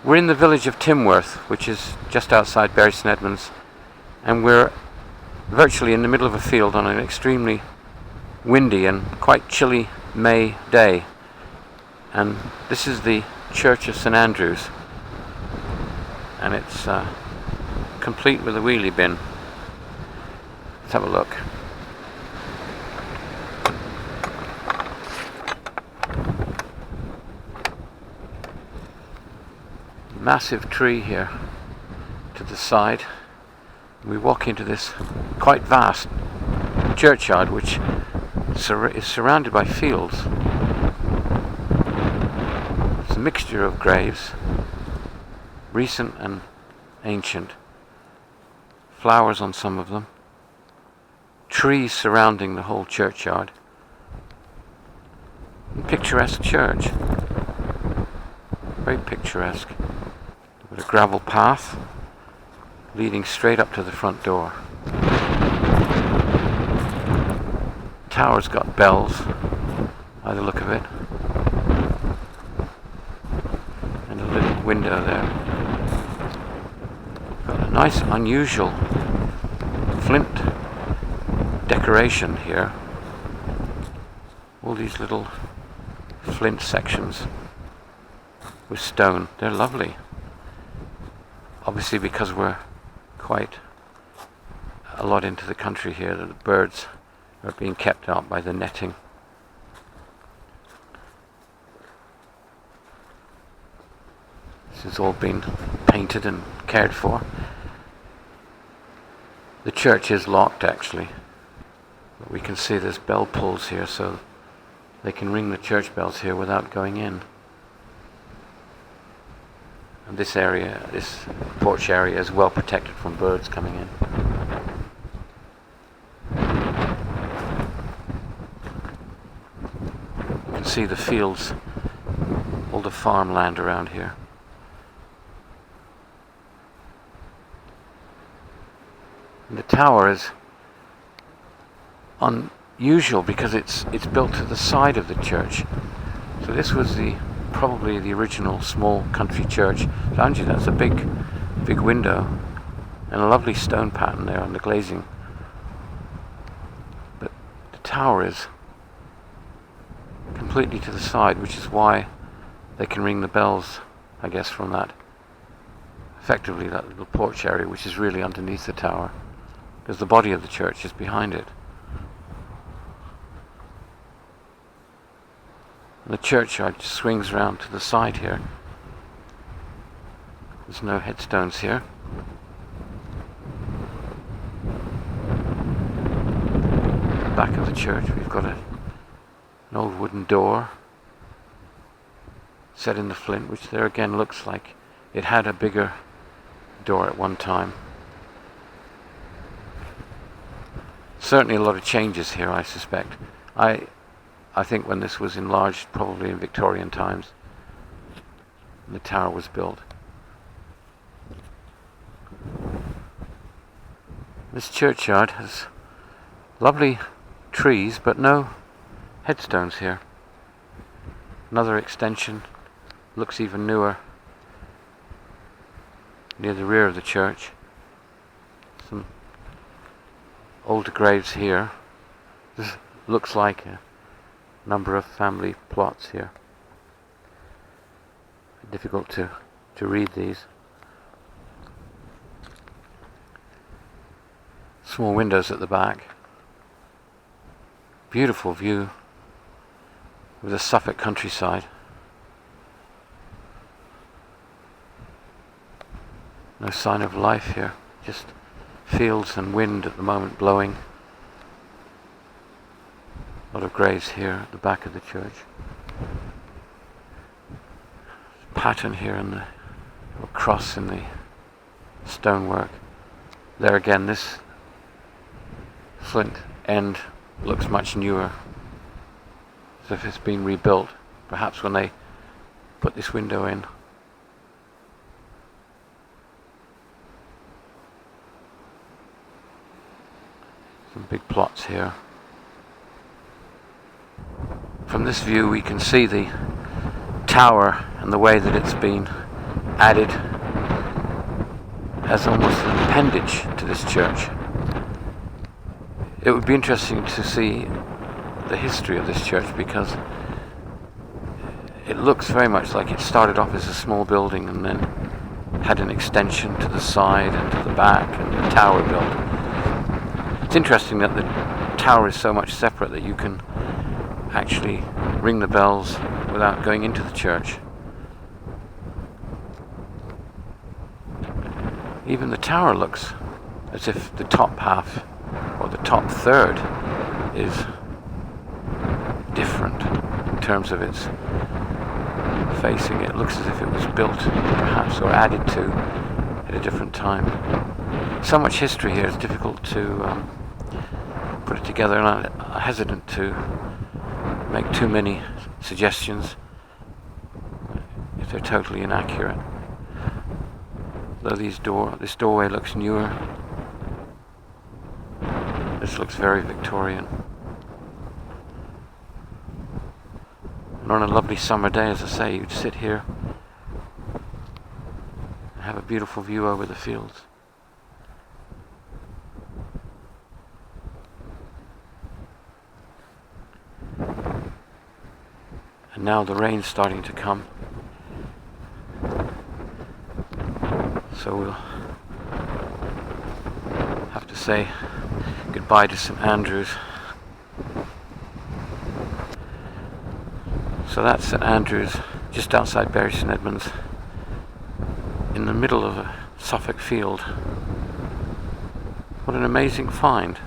We're in the village of Timworth, which is just outside Bury St Edmunds, and we're virtually in the middle of a field on an extremely windy and quite chilly May day. And this is the Church of St Andrews, and it's complete with a wheelie bin. Let's have a look. Massive tree here to the side. We walk into this quite vast churchyard, which is surrounded by fields. It's a mixture of graves, recent and ancient. Flowers on some of them. Trees surrounding the whole churchyard. And picturesque church. Very picturesque. With a gravel path leading straight up to the front door. Tower's got bells by the look of it. And a little window there. Got a nice unusual flint decoration here. All these little flint sections with stone. They're lovely. Obviously, because we're quite a lot into the country here, the birds are being kept out by the netting. This has all been painted and cared for. The church is locked, actually, but we can see there's bell pulls here, so they can ring the church bells here without going in. And this area, this porch area, is well protected from birds coming in. You can see the fields, all the farmland around here. And the tower is unusual because it's built to the side of the church. So this was probably the original small country church. Behind you, that's a big window and a lovely stone pattern there on the glazing. But the tower is completely to the side, which is why they can ring the bells, I guess, from that, effectively that little porch area, which is really underneath the tower, because the body of the church is behind it. The churchyard just swings round to the side here. There's no headstones here. The back of the church, we've got an old wooden door set in the flint, which there again looks like it had a bigger door at one time. Certainly a lot of changes here, I suspect. I think when this was enlarged, probably in Victorian times, the tower was built. This churchyard has lovely trees, but no headstones here. Another extension, looks even newer, near the rear of the church. Some older graves here. This looks like a number of family plots here. Difficult to read these. Small windows at the back. Beautiful view with the Suffolk countryside. No sign of life here, just fields and wind at the moment blowing. A lot of graves here at the back of the church. Pattern here in the cross in the stonework. There again, this flint end looks much newer, as if it's been rebuilt, perhaps when they put this window in. Some big plots here. From this view we can see the tower and the way that it's been added as almost an appendage to this church. It would be interesting to see the history of this church, because it looks very much like it started off as a small building and then had an extension to the side and to the back, and the tower built. It's interesting that the tower is so much separate that you can actually ring the bells without going into the church. Even the tower looks as if the top half, or the top third, is different in terms of its facing. It looks as if it was built, perhaps, or added to at a different time. So much history here, it's difficult to put it together, and I'm hesitant to make too many suggestions if they're totally inaccurate. Though this doorway looks newer, this looks very Victorian. And on a lovely summer day, as I say, you'd sit here and have a beautiful view over the fields. And now the rain's starting to come, so we'll have to say goodbye to St Andrews. So that's St Andrews, just outside Bury St Edmunds, in the middle of a Suffolk field. What an amazing find.